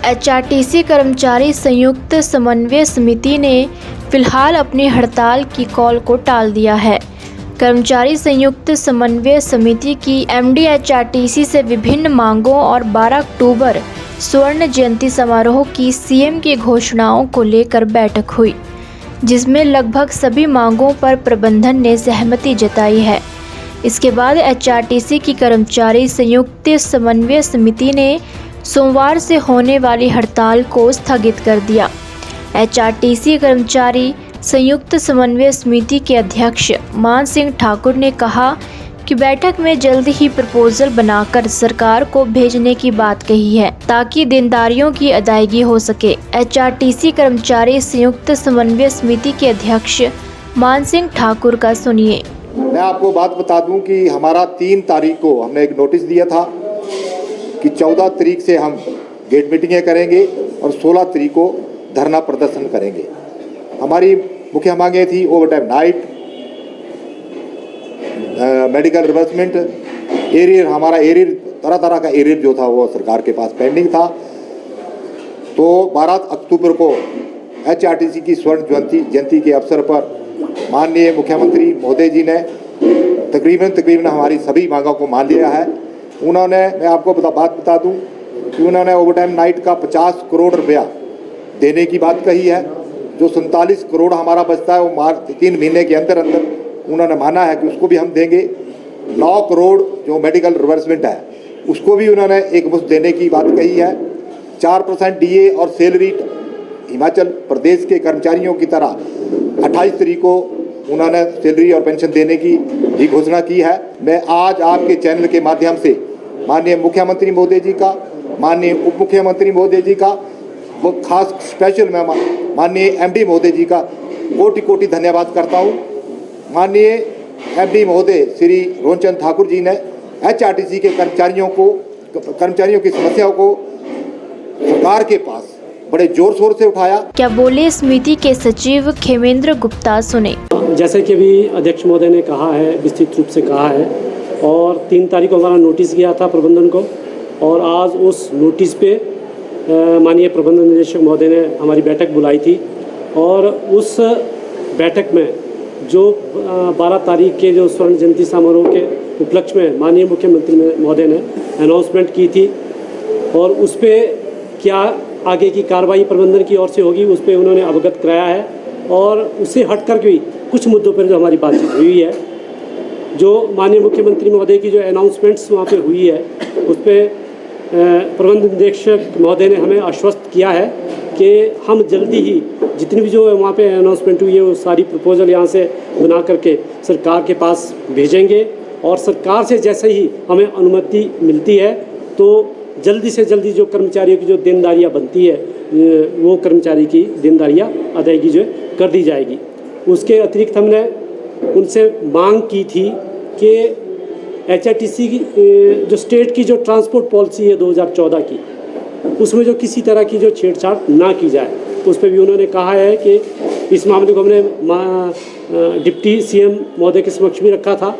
HRTC कर्मचारी संयुक्त समन्वय समिति ने फिलहाल अपनी हड़ताल की कॉल को टाल दिया है। कर्मचारी संयुक्त समन्वय समिति की एमडी एचआरटीसी से विभिन्न मांगों और 12 अक्टूबर स्वर्ण जयंती समारोह की सीएम की घोषणाओं को लेकर बैठक हुई, जिसमें लगभग सभी मांगों पर प्रबंधन ने सहमति जताई है। इसके बाद एचआरटीसी की कर्मचारी संयुक्त समन्वय समिति ने सोमवार से होने वाली हड़ताल को स्थगित कर दिया। एचआरटीसी कर्मचारी संयुक्त समन्वय समिति के अध्यक्ष मान सिंह ठाकुर ने कहा कि बैठक में जल्द ही प्रपोजल बनाकर सरकार को भेजने की बात कही है, ताकि देनदारियों की अदायगी हो सके। एचआरटीसी कर्मचारी संयुक्त समन्वय समिति के अध्यक्ष मान सिंह ठाकुर का सुनिए। मैं आपको बात बता दूं कि हमारा 3 तारीख को हमने एक नोटिस दिया था कि 14 तारीख से हम गेट मीटिंगें करेंगे और 16 तारीख को धरना प्रदर्शन करेंगे। हमारी मुख्य मांगें थी ओवरटाइम नाइट, मेडिकल रिवर्समेंट, एरियर, हमारा एरियर तरह तरह का एरियर जो था वो सरकार के पास पेंडिंग था। तो 12 अक्टूबर को एचआरटीसी की स्वर्ण जयंती के अवसर पर माननीय मुख्यमंत्री महोदय जी ने तकरीबन हमारी सभी मांगों को मान लिया है। उन्होंने, मैं आपको बात बता दूं कि उन्होंने ओवरटाइम नाइट का 50 करोड़ रुपया देने की बात कही है। जो 47 करोड़ हमारा बचता है वो मार्च 3 महीने के अंदर उन्होंने माना है कि उसको भी हम देंगे। 9 करोड़ जो मेडिकल रिवर्समेंट है उसको भी उन्होंने एक मुश्त देने की बात कही है। 4% डीए और सैलरी हिमाचल प्रदेश के कर्मचारियों की तरह 28 तारीख को उन्होंने सैलरी और पेंशन देने की भी घोषणा की है। मैं आज आपके चैनल के माध्यम से माननीय मुख्यमंत्री महोदय जी का, माननीय उप मुख्यमंत्री महोदय जी का, वो खास स्पेशल मैं माननीय एमडी महोदय जी का कोटि धन्यवाद करता हूँ। माननीय एमडी महोदय श्री रोनचंद ठाकुर जी ने एचआरटीसी के कर्मचारियों की समस्याओं को सरकार के पास बड़े जोर शोर से उठाया। क्या बोले समिति के सचिव खेमेंद्र गुप्ता, सुने। जैसे कि अभी अध्यक्ष महोदय ने कहा है, विस्तृत रूप से कहा है, और 3 तारीख को हमारा नोटिस गया था प्रबंधन को, और आज उस नोटिस पे माननीय प्रबंधन निदेशक महोदय ने हमारी बैठक बुलाई थी। और उस बैठक में जो 12 तारीख के जो स्वर्ण जयंती समारोह के उपलक्ष्य में माननीय मुख्यमंत्री महोदय ने अनाउंसमेंट की थी, और उस पर क्या आगे की कार्रवाई प्रबंधन की ओर से होगी उस पर उन्होंने अवगत कराया है। और उससे हट कर भी कुछ मुद्दों पर जो हमारी बातचीत हुई है, जो माननीय मुख्यमंत्री महोदय की जो अनाउंसमेंट्स वहाँ पे हुई है, उस पर प्रबंध निदेशक महोदय ने हमें आश्वस्त किया है कि हम जल्दी ही जितनी भी जो वहाँ पे अनाउंसमेंट हुई है वो सारी प्रपोजल यहाँ से बना करके सरकार के पास भेजेंगे, और सरकार से जैसे ही हमें अनुमति मिलती है तो जल्दी से जल्दी जो कर्मचारियों की जो देनदारियाँ बनती है वो कर्मचारी की देनदारियाँ अदायगी जो कर दी जाएगी। उसके अतिरिक्त हमने उनसे मांग की थी कि एचआरटीसी की जो स्टेट की जो ट्रांसपोर्ट पॉलिसी है 2014 की, उसमें जो किसी तरह की जो छेड़छाड़ ना की जाए, उस पर भी उन्होंने कहा है कि इस मामले को हमने डिप्टी सीएम महोदय के समक्ष भी रखा था,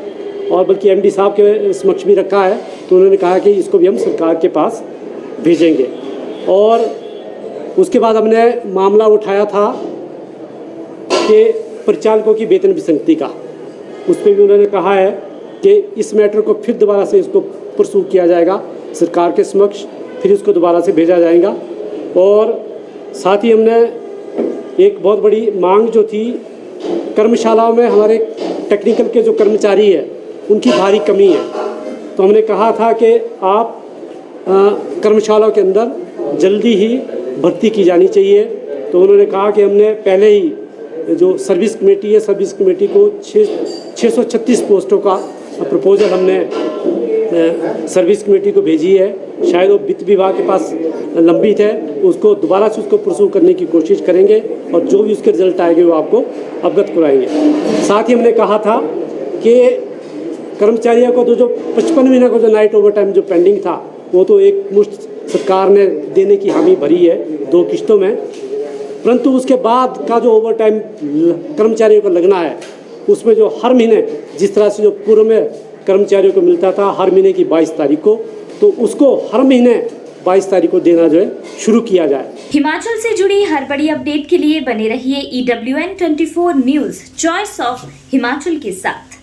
और बल्कि एमडी साहब के समक्ष भी रखा है। तो उन्होंने कहा कि इसको भी हम सरकार के पास भेजेंगे। और उसके बाद हमने मामला उठाया था कि परिचालकों की वेतन विसंगति का, उस पर भी उन्होंने कहा है कि इस मैटर को फिर दोबारा से इसको परसू किया जाएगा सरकार के समक्ष, फिर इसको दोबारा से भेजा जाएगा। और साथ ही हमने एक बहुत बड़ी मांग जो थी, कर्मशालाओं में हमारे टेक्निकल के जो कर्मचारी है उनकी भारी कमी है, तो हमने कहा था कि आप कर्मशालाओं के अंदर जल्दी ही भर्ती की जानी चाहिए। तो उन्होंने कहा कि हमने पहले ही जो सर्विस कमेटी है, सर्विस कमेटी को 636 पोस्टों का प्रपोजल हमने सर्विस कमेटी को भेजी है। शायद वो वित्त विभाग के पास लंबित है, उसको दोबारा से उसको परसू करने की कोशिश करेंगे, और जो भी उसके रिजल्ट आएंगे वो आपको अवगत कराएंगे। साथ ही हमने कहा था कि कर्मचारियों को तो जो 55 महीने को जो नाइट ओवर टाइम जो पेंडिंग था वो तो एक मुश्त सरकार ने देने की हामी भरी है 2 किस्तों में, परंतु उसके बाद का जो ओवर टाइम कर्मचारियों को लगना है उसमें जो हर महीने जिस तरह से जो पूर्व में कर्मचारियों को मिलता था हर महीने की 22 तारीख को, तो उसको हर महीने 22 तारीख को देना जो है शुरू किया जाए। हिमाचल से जुड़ी हर बड़ी अपडेट के लिए बने रहिए EWN24 news, choice of Himachal के साथ।